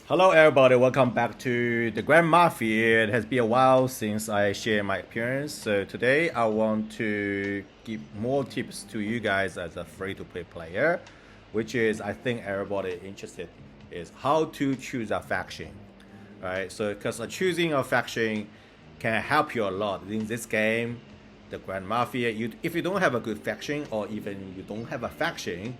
Hello everybody, welcome back to the Grand Mafia. It has been a while since I shared my appearance, so today I want to give more tips to you guys as a free-to-play player, which is I think everybody interested is how to choose a faction, right? So because choosing a faction can help you a lot in this game, the Grand Mafia. If you don't have a good faction or even you don't have a faction,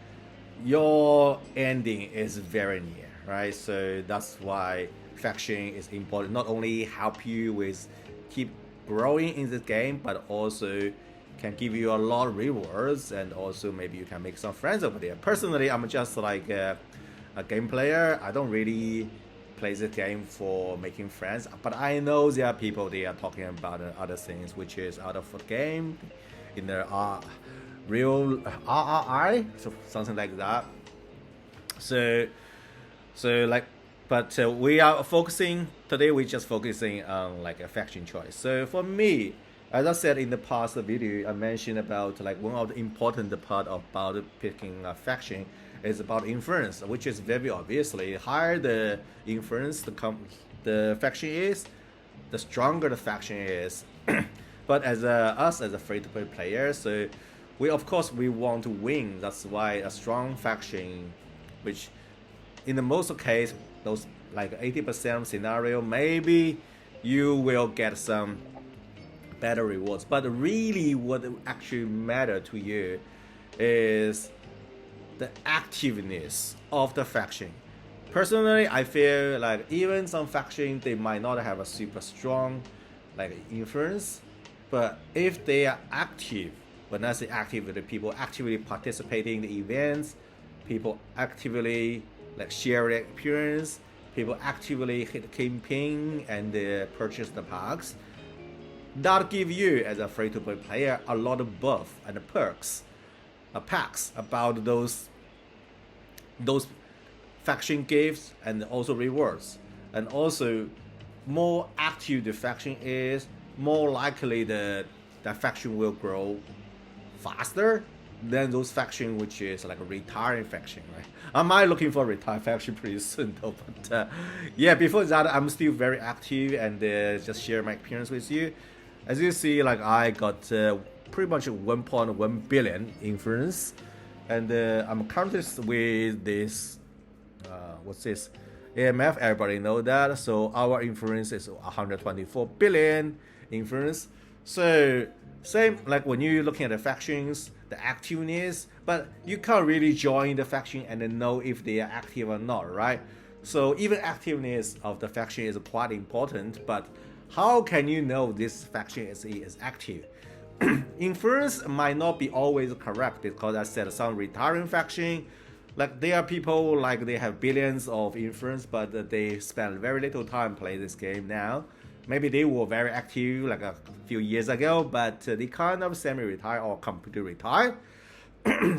your ending is very near, right? So that's why faction is important. Not only help you with keep growing in this game, but also can give you a lot of rewards, and also maybe you can make some friends over there. Personally, I'm just like a game player. I don't really play this game for making friends, but I know there are people they are talking about other things, which is out of the game in their real RRI, so something like that. So, like, but we are focusing today. We're just focusing on like a faction choice. So for me, as I said in the past video, I mentioned about like one of the important part about picking a faction is about influence, which is very obviously higher the influence the faction is, the stronger the faction is. But as us as a free-to-play player, so we of course we want to win. That's why a strong faction, which in the most case, those like 80% scenario, maybe you will get some better rewards. But really, what actually matter to you is the activeness of the faction. Personally, I feel like even some faction they might not have a super strong like influence, but if they are active, when I say active, the people actively participating in the events, people actively like share their experience, people actively hit campaign and purchase the packs. That give you as a free-to-play player a lot of buff and perks, packs about those faction gifts and also rewards. And also, more active the faction is, more likely the faction will grow faster than those faction which is like a retiring faction, right? I might looking for a retired faction pretty soon though, but yeah, before that I'm still very active and just share my experience with you. As you see, like I got pretty much 1.1 billion influence, and I'm currently with this what's this AMF, everybody know that, so our influence is 124 billion influence. So same like when you're looking at the factions, the activeness, but you can't really join the faction and then know if they are active or not, right? So even activeness of the faction is quite important, but how can you know this faction is active? Influence might not be always correct, because I said some retiring faction, like there are people like they have billions of influence, but they spend very little time playing this game now. Maybe they were very active like a few years ago, but they kind of semi-retire or completely retire.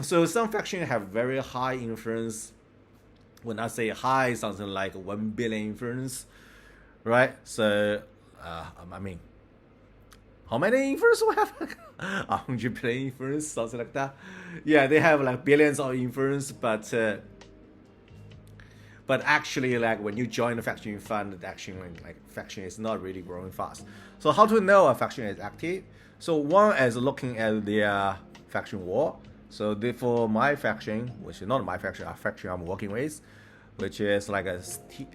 So some factions have very high influence. When I say high, something like 1 billion influence, right? So, I mean, how many influence we have? 100 billion influence, something like that. Yeah, they have like billions of influence, but actually, like when you join the faction, you find that action like faction is not really growing fast. So how to know a faction is active? So one is looking at the faction war. So for my faction, which is not my faction, a faction I'm working with, which is like a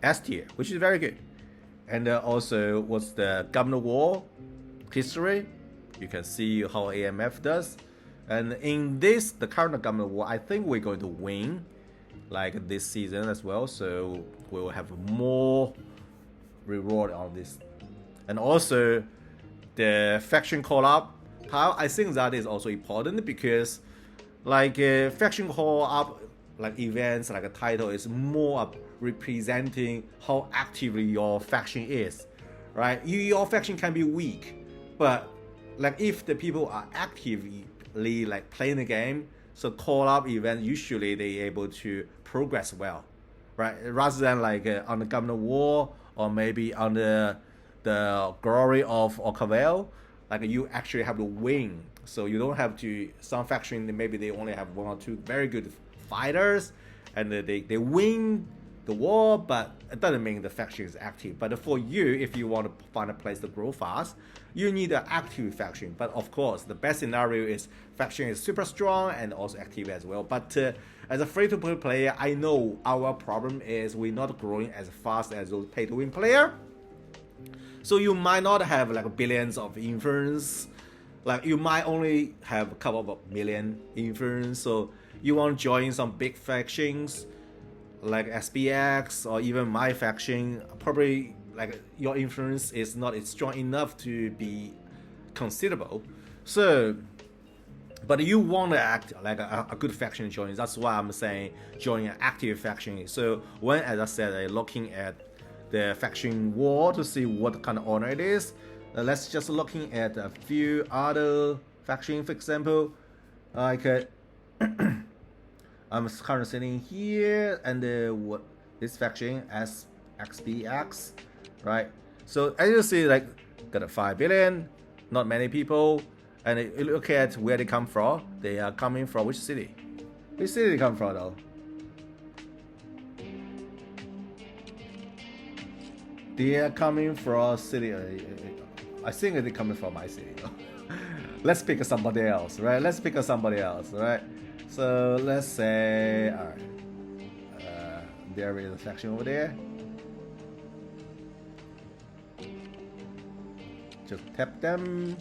S tier, which is very good. And also what's the government war history. You can see how AMF does. And in this, the current government war, I think we're going to win like this season as well, so we will have more reward on this. And also the faction call up, how I think that is also important, because like faction call up like events like a title is more representing how actively your faction is, right? Your faction can be weak, but like if the people are actively like playing the game, so call up event usually they able to progress well, right? Rather than like on the government war or maybe on the glory of Orcavel, like you actually have to win. So you don't have to. Some faction maybe they only have one or two very good fighters, and they win the war, but it doesn't mean the faction is active. But for you, if you want to find a place to grow fast, you need an active faction. But of course, the best scenario is faction is super strong and also active as well. But as a free-to-play player, I know our problem is we're not growing as fast as those pay-to-win player. So you might not have like billions of influence. Like you might only have a couple of million influence. So you want to join some big factions like SPX or even my faction, probably like your influence is not strong enough to be considerable. So, but you want to act like a good faction join. That's why I'm saying join an active faction. So when, as I said, I'm looking at the faction wall to see what kind of honor it is. Let's just looking at a few other factions, for example, like I'm currently sitting here, and what this faction as XBX, right? So as you see, like got a 5 billion, not many people, and you look at where they come from. They are coming from which city? Which city they come from though? They are coming from city. I think they're coming from my city. Let's pick somebody else, right? Let's pick somebody else, right? So let's say, all right, there is a faction over there. Just tap them,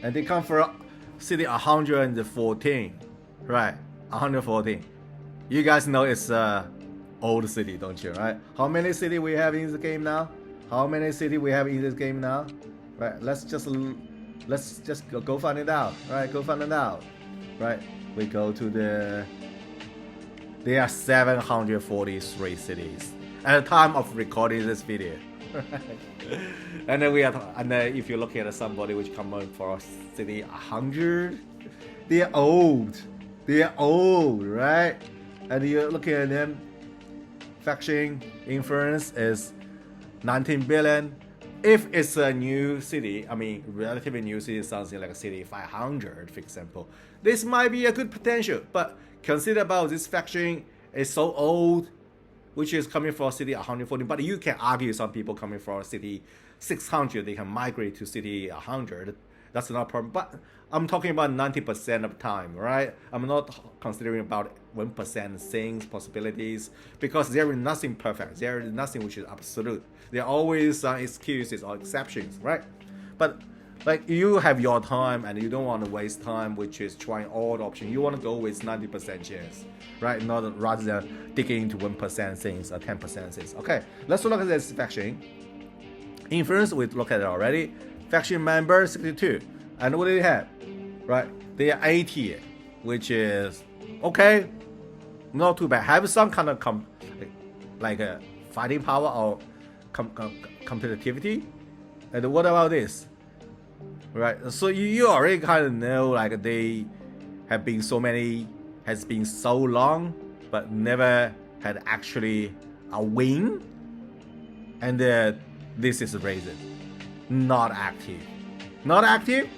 and they come from city 114, right? 114. You guys know it's old city, don't you? Right? How many city we have in the game now? How many city we have in this game now? Right? Let's just go find it out. Right? Go find it out. Right? We go to there are 743 cities at the time of recording this video. And then if you look at somebody which come for city 100, they're old, right? And you're looking at them, faction influence is 19 billion. If it's a new city, I mean relatively new city, something like a city 500, for example, this might be a good potential. But consider about this faction is so old, which is coming from city 140. But you can argue some people coming from city 600, they can migrate to city 100. That's not a problem. But I'm talking about 90% of time, right? I'm not considering about 1% things, possibilities, because there is nothing perfect. There is nothing which is absolute. There are always some excuses or exceptions, right? But like you have your time and you don't want to waste time, which is trying all the options. You want to go with 90% chance, right? Not rather than digging into 1% things or 10% things. Okay, let's look at this faction. Influence, we look at it already. Faction member 62. And what do they have? Right? They are 80, which is okay, not too bad. Have some kind of fighting power or competitivity. And what about this? Right? So you already kind of know, like they have been has been so long, but never had actually a win. And this is the reason. Not active. Not active?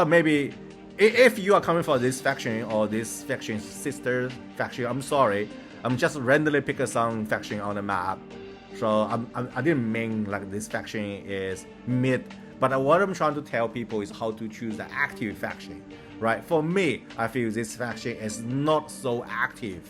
Maybe if you are coming for this faction or this faction's sister faction, I'm sorry. I'm just randomly picking some faction on the map. So I didn't mean like this faction is mid. But what I'm trying to tell people is how to choose the active faction. Right? For me, I feel this faction is not so active.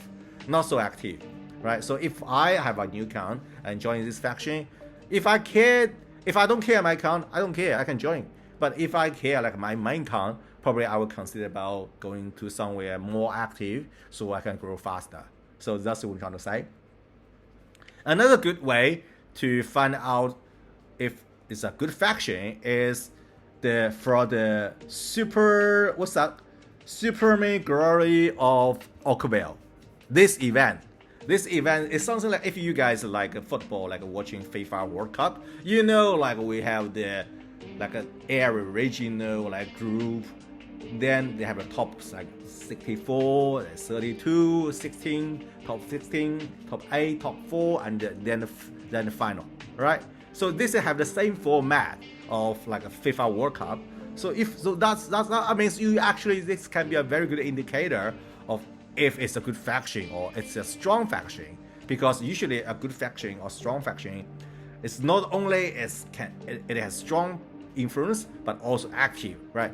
Not so active. Right? So if I have a new account and join this faction, if I don't care my account, I don't care, I can join. But if I care like my main account, probably I will consider about going to somewhere more active so I can grow faster. So that's what I'm trying to say. Another good way to find out if it's a good faction is for the Supreme Glory of Oakville. This event is something like, if you guys like football, like watching FIFA World Cup, you know, like we have the like an area regional like group. Then they have a top like 64, 32, 16, top 16, top 8, top 4, and then the final, right? So this have the same format of like a FIFA World Cup. So that means you actually, this can be a very good indicator of if it's a good faction or it's a strong faction. because usually a good faction or strong faction, it's not only it has strong influence but also active, right?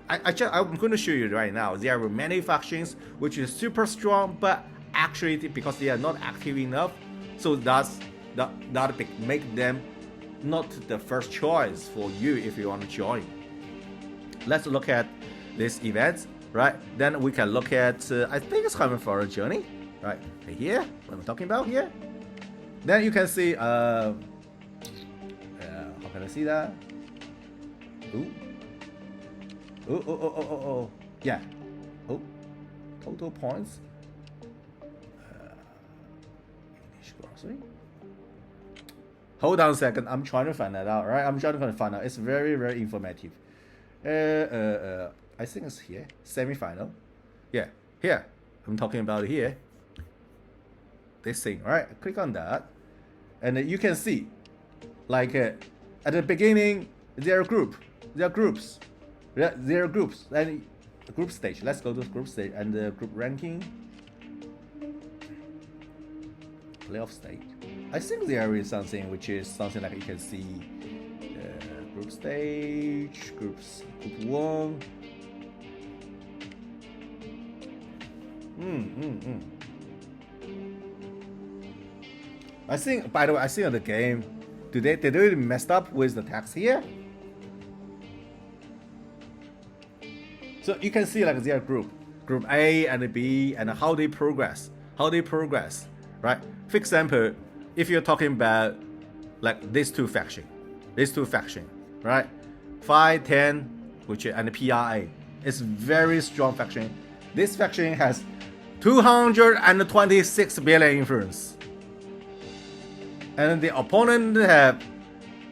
I'm going to show you right now. There are many factions which is super strong, but actually because they are not active enough, so that make them not the first choice for you if you want to join. Let's look at this event, right? Then we can look at I think it's coming for a journey, right? Here, what I'm talking about here. Then you can see how can I see that? Oh, yeah. Oh, total points. Grocery. Hold on a second. I'm trying to find that out. Right? I'm trying to find out. It's very, very informative. I think it's here. Semi-final. Yeah, here. I'm talking about here. This thing. All right. Click on that, and you can see, like at the beginning, there are groups, and group stage. Let's go to group stage and the group ranking. Playoff stage. I think there is something which is something like you can see group stage, group 1. I think, by the way, I think the game, did they really messed up with the text here? So you can see like their group A and B, and how they progress, right? For example, if you're talking about like these two factions, right? 5, 10, which and the PRA, it's very strong faction. This faction has 226 billion influence, and the opponent have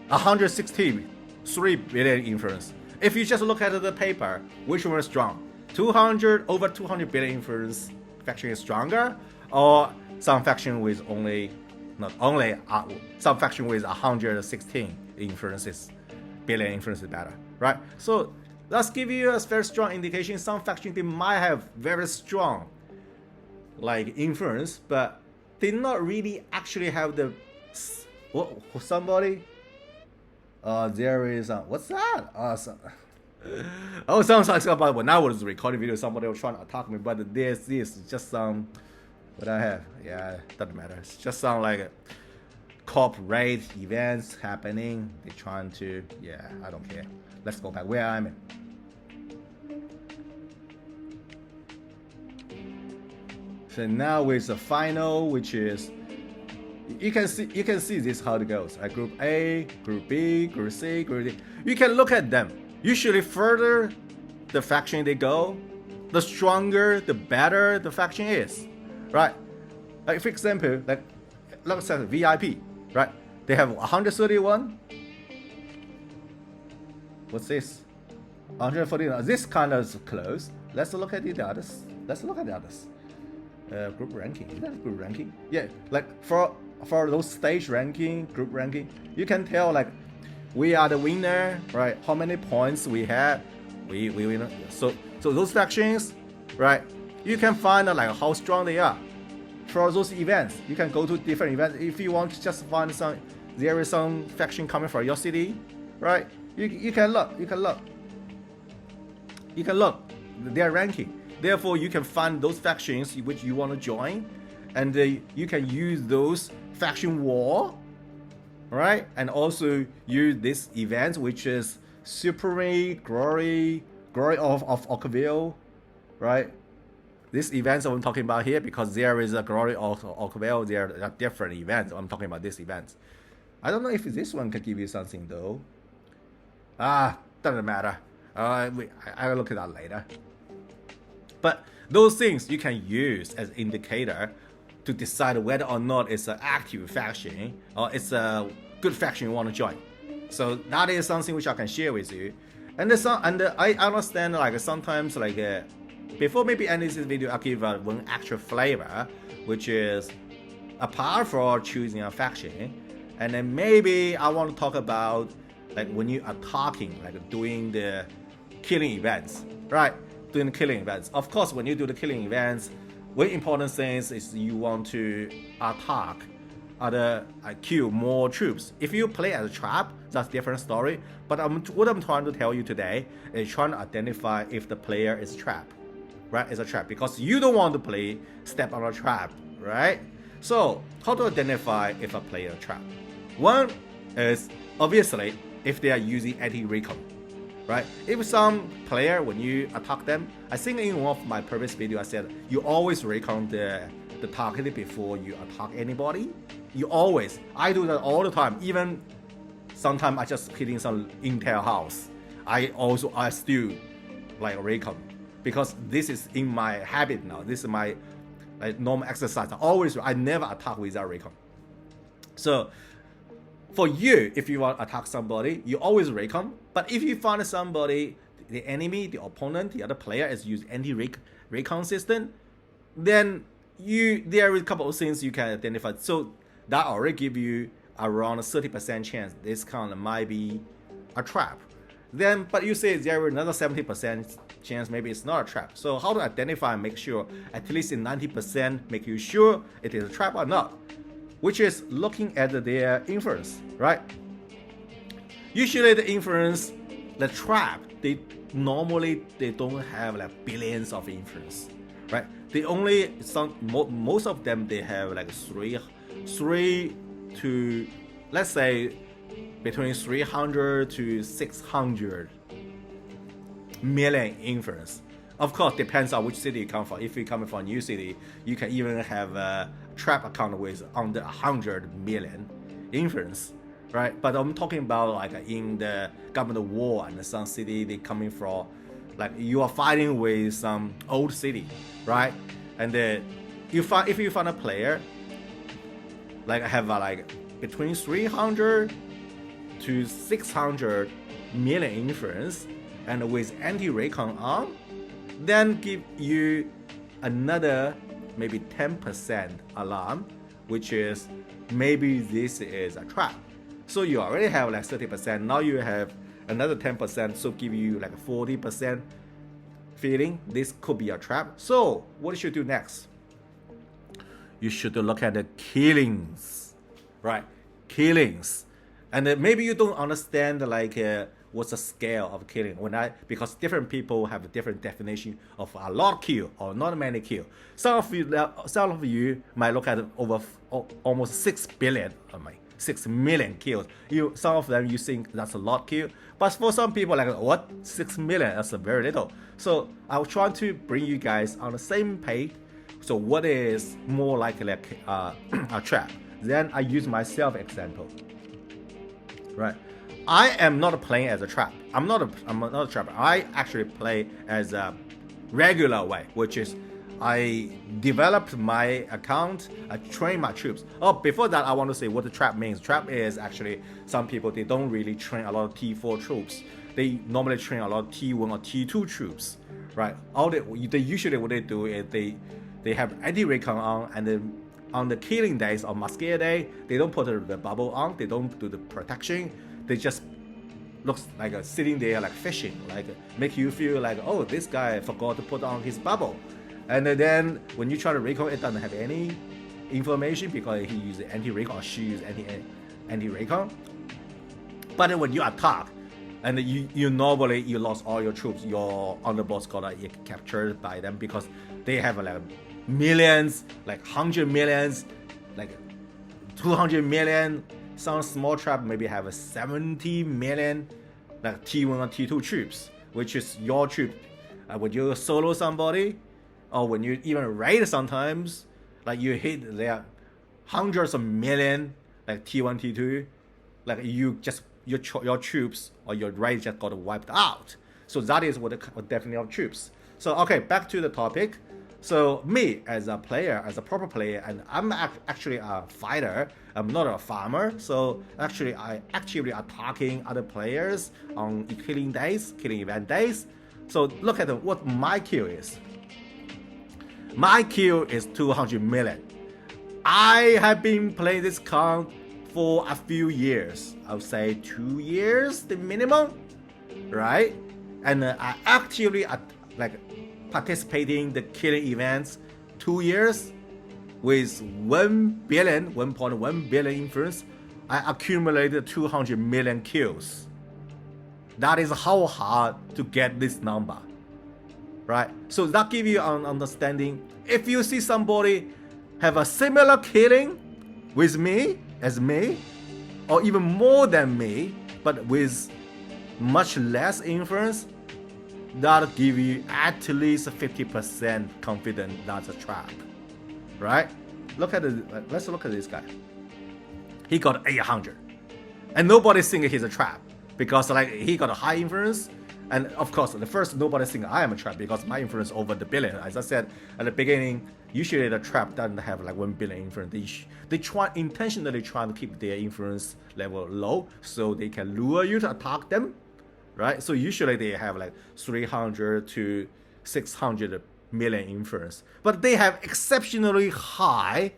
163 billion influence. If you just look at the paper, which one is strong? Over 200 billion influence faction is stronger, or some faction with some faction with 116 billion influence is better, right? So that's give you a very strong indication. Some faction they might have very strong like influence, but they not really actually have the somebody. There is what's that? Sounds like about when I was recording video, somebody was trying to attack me, but this is just some. What I have, yeah, doesn't matter. It's just sound like corporate events happening. They're trying to, yeah, I don't care. Let's go back where I'm in. So now with the final, which is you can see this how it goes. Group A, Group B, Group C, Group D. You can look at them. Usually, further the faction they go, the stronger, the better the faction is. Right, like for example, like let's say VIP, right? They have 131. What's this? 149. This kind of close. Let's look at the others. Group ranking. Is that group ranking? Yeah, like for those stage ranking, group ranking, you can tell like we are the winner, right? How many points we have, we win. So those factions, right? You can find like how strong they are. For those events, you can go to different events. If you want to just find there is some faction coming from your city, right? You can look their ranking. Therefore, you can find those factions which you want to join, and you can use those faction war, right? And also use this event, which is Supreme Glory of Orcville, right? This event I'm talking about here because there is a Glory of Orcville. There are different events. I'm talking about this event. I don't know if this one can give you something though. Doesn't matter. I'll look at that later. But those things you can use as indicator to decide whether or not it's an active faction or it's a good faction you want to join. So that is something which I can share with you. And I understand like sometimes like before maybe ending this video, I'll give one extra flavor, which is apart from choosing a faction, and then maybe I want to talk about like when you are talking, like doing the killing events, right? Doing the killing events. Of course, when you do the killing events, one important thing is you want to attack other kill more troops. If you play as a trap, that's a different story. But what I'm trying to tell you today is trying to identify if the player is trap, right? It's a trap because you don't want to play step on a trap, right? So how to identify if a player is trap? One is obviously if they are using anti-recon, right? If some player, when you attack them, I think in one of my previous video I said you always recon the target before you attack anybody. You always, I do that all the time. Even sometimes I just hitting some intel house. I still like recon because this is in my habit now. This is my normal exercise. I never attack without recon. So for you, if you want to attack somebody, you always recon. But if you find somebody, the enemy, the opponent, the other player is using anti-recon system, then there is a couple of things you can identify. So that already give you around a 30% chance this kind of might be a trap. Then, but you say there is another 70% chance maybe it's not a trap. So how to identify and make sure at least in 90% make you sure it is a trap or not, which is looking at their influence, right? Usually the influence, the trap, they don't have like billions of influence, right? They only most of them they have like three to, let's say, between 300 to 600 million influence. Of course, depends on which city you come from. If you come from a new city, you can even have a trap account with under 100 million influence, right? But I'm talking about like in the government war and some city they coming from, like you are fighting with some old city, right? And if you find a player like have like between 300 to 600 million influence and with anti-recon on, then give you another maybe 10% alarm, which is maybe this is a trap. So you already have like 30%, now you have another 10%, so give you like 40% feeling this could be a trap. So what you should do next? You should look at the killings, right? Killings. And maybe you don't understand like what's the scale of killing because different people have a different definition of a lot kill or not many kill. Some of you might look at over almost 6 billion, 6 million kills. Some of them you think that's a lot kill, but for some people like what 6 million? That's very little. So I'll try to bring you guys on the same page. So what is more likely a trap? Then I use myself example. Right, I am not playing as a trap. I'm not a trapper. I actually play as a regular way, which is I developed my account, I train my troops. Oh, before that, I want to say what the trap means. Trap is actually some people they don't really train a lot of T4 troops. They normally train a lot of T1 or T2 troops, right? They usually what they do is they have anti-recon on, and then on the killing days or Musketeer day, they don't put the bubble on, they don't do the protection, they just looks like sitting there like fishing, like make you feel like, oh, this guy forgot to put on his bubble. And then when you try to recon, it doesn't have any information because he uses anti-recon or she uses anti-recon. But then when you attack, and you normally you lost all your troops, your underboss got captured by them because they have like millions, like 100 millions, like 200 million. Some small trap maybe have a 70 million, like T1 or T2 troops, which is your troop. When you solo somebody, or when you even raid sometimes, like you hit there hundreds of million, like T1, T2, like your troops or your raid just got wiped out. So that is what the definition of troops. So okay, back to the topic. So me as a player, as a proper player, and I'm actually a fighter, I'm not a farmer, so actually I actively attacking other players on killing days, killing event days. So look at what my kill is. My kill is 200 million. I have been playing this card for a few years. I would say 2 years, the minimum, right? And I actively like participating the killing events 2 years, with 1.1 billion influence, I accumulated 200 million kills. That is how hard to get this number, right? So that gives you an understanding. If you see somebody have a similar killing with me, as me, or even more than me, but with much less influence, that'll give you at least 50% confident that's a trap, right? Let's look at this guy. He got 800, and nobody's thinking he's a trap because like he got a high influence, and of course the first nobody's thinking I am a trap because my influence over the billion. As I said at the beginning, usually the trap doesn't have like 1 billion influence. They intentionally try to keep their influence level low so they can lure you to attack them, right? So usually they have like 300 to 600 million influence, but they have exceptionally high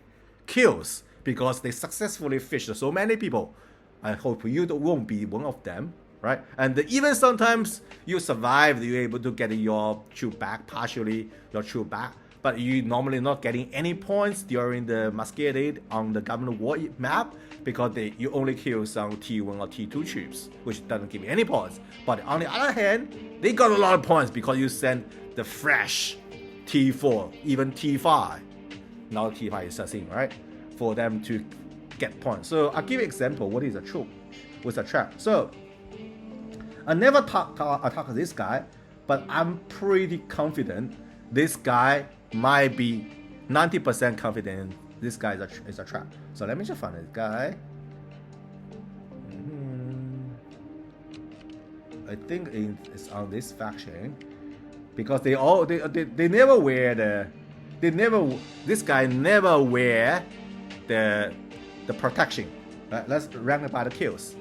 kills because they successfully fished so many people. I hope you won't be one of them, right? And even sometimes you survive, you're able to get your troop back, partially your troop back, but you normally not getting any points during the Masquerade on the Government War map because you only kill some T1 or T2 troops, which doesn't give you any points. But on the other hand, they got a lot of points because you send the fresh T4, even T5. Now T5 is a thing, right? For them to get points. So I'll give you an example. What is a troop with a trap? So I never attack this guy, but I'm pretty confident this guy might be 90% confident this guy is a trap. So let me just find this guy. I think it's on this faction because they never wear this guy never wear the protection. Right, let's rank it by the kills.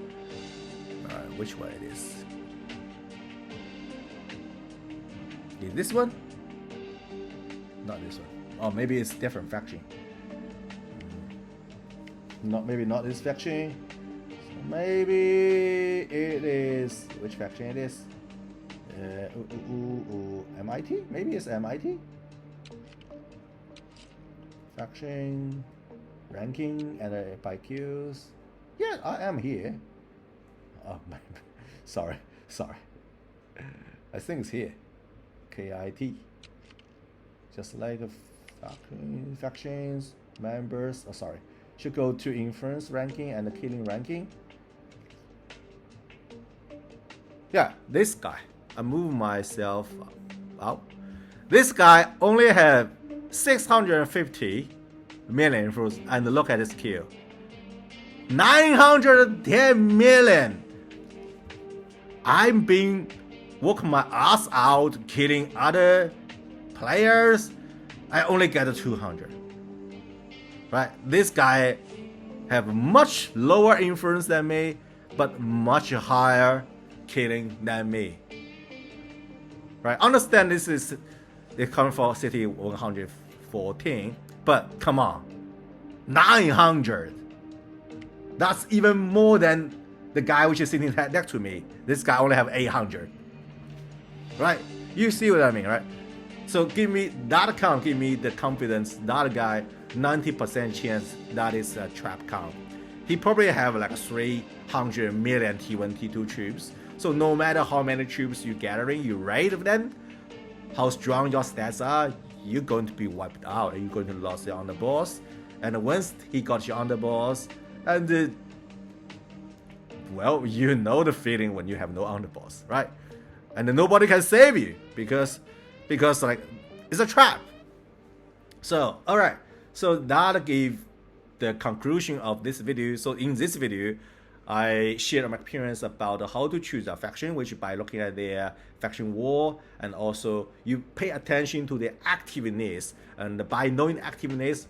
Which way it is? Is this one? Not this one. Oh, maybe it's different faction. Maybe not this faction. So maybe it is. Which faction it is? MIT? Maybe it's MIT. Faction. Ranking and by kills. Yeah, I am here. Oh, sorry. I think it's here. KIT. Just like factions, members. Oh, sorry. Should go to influence ranking and the killing ranking. Yeah, this guy. I move myself out. This guy only have 650 million influence, and look at his kill. 910 million. I'm being working my ass out killing other players. I only get 200. Right? This guy have much lower influence than me, but much higher killing than me. Right? Understand this is they come from city 114, but come on, 900. That's even more than the guy which is sitting next to me. This guy only have 800. Right? You see what I mean, right? So give me that count, give me the confidence that guy 90% chance that is a trap count. He probably have like 300 million T1, T2 troops. So no matter how many troops you gathering, you raid them, how strong your stats are, you're going to be wiped out and you're going to lose on the boss. And once he got you on the boss, and well, you know the feeling when you have no underboss, right? And then nobody can save you because like it's a trap. So alright, so that gave the conclusion of this video. So in this video, I shared my experience about how to choose a faction, which by looking at their faction war, and also you pay attention to their activeness, and by knowing activeness,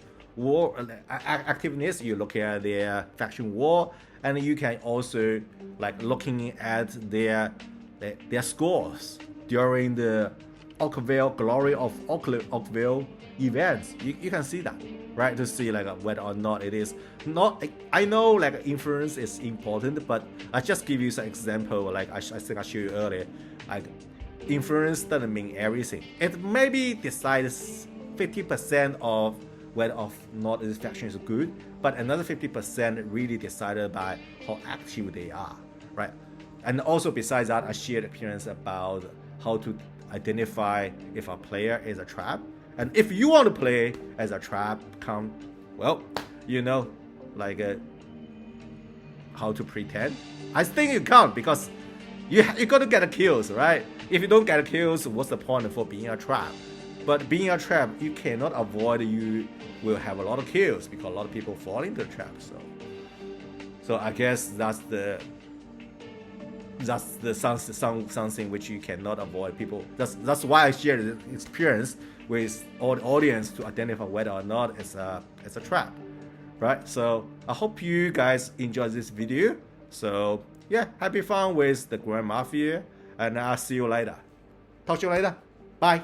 you look at their faction war, and you can also like looking at their scores during the Glory of Oakville events. You can see that, right? To see like whether or not it is not. I know like influence is important, but I just give you some example. Like I think I showed you earlier. Like influence doesn't mean everything. It maybe decides 50% of whether or not this faction is good, but another 50% really decided by how active they are, right? And also besides that, I shared experience about how to identify if a player is a trap. And if you want to play as a trap, well, you know, like how to pretend. I think you can't, because you got to get the kills, right? If you don't get the kills, what's the point for being a trap? But being a trap, you cannot avoid you will have a lot of kills because a lot of people fall into the trap. So I guess that's something which you cannot avoid. People, that's why I share the experience with all the audience to identify whether or not it's a trap, right? So I hope you guys enjoy this video. So yeah, happy fun with the Grand Mafia, and I'll see you later. Talk to you later. Bye.